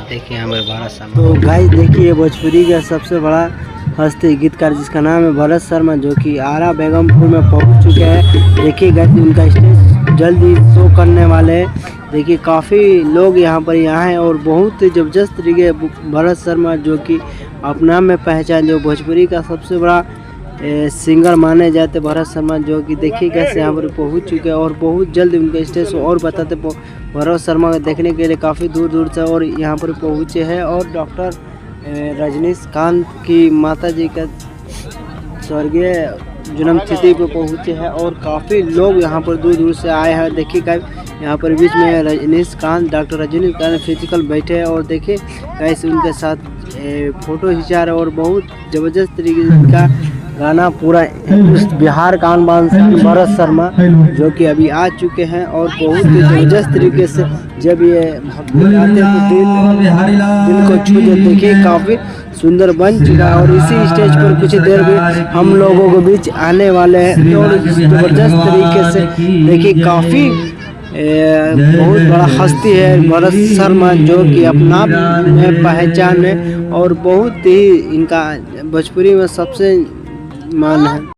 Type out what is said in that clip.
देखिए यहाँ पर भरत शर्मा। तो गाइस देखिए भोजपुरी का सबसे बड़ा हस्ती गीतकार जिसका नाम है भरत शर्मा, जो कि आरा बेगमपुर में पहुंच चुके हैं। देखिए गाइस उनका स्टेज जल्दी शो करने वाले हैं। देखिए काफ़ी लोग यहाँ पर हैं और बहुत ही ज़बरदस्त तरीके भरत शर्मा, जो कि अपना में पहचान, जो भोजपुरी का सबसे बड़ा सिंगर माने जाते भरत शर्मा, जो कि देखिए कैसे यहाँ पर पहुंच चुके हैं और बहुत जल्द उनके स्टेज को और बताते भरत शर्मा को देखने के लिए काफ़ी दूर दूर से और यहाँ पर पहुँचे हैं। और डॉक्टर रजनीकांत की माता जी का स्वर्गीय जन्म तिथि पर पहुँचे हैं और काफ़ी लोग यहाँ पर दूर दूर से आए हैं। देखिए यहाँ पर बीच में रजनीकांत, डॉक्टर रजनीकांत फिजिकल बैठे हैं और देखिए कैसे उनके साथ फ़ोटो खिंचा रहे और बहुत ज़बरदस्त तरीके से उनका गाना पूरा बिहार का आन भरत शर्मा, जो कि अभी आ चुके हैं और बहुत ही ज़बरदस्त तरीके से जब ये आते तो दिल को छू जाते। देखिए काफ़ी सुंदर बन चुका है और इसी स्टेज पर कुछ देर में हम लोगों के बीच आने वाले हैं और ज़बरदस्त तरीके से देखिए काफ़ी बहुत बड़ा हस्ती है भरत शर्मा, जो कि अपना में पहचान है और बहुत ही इनका भोजपुरी में सबसे मान है।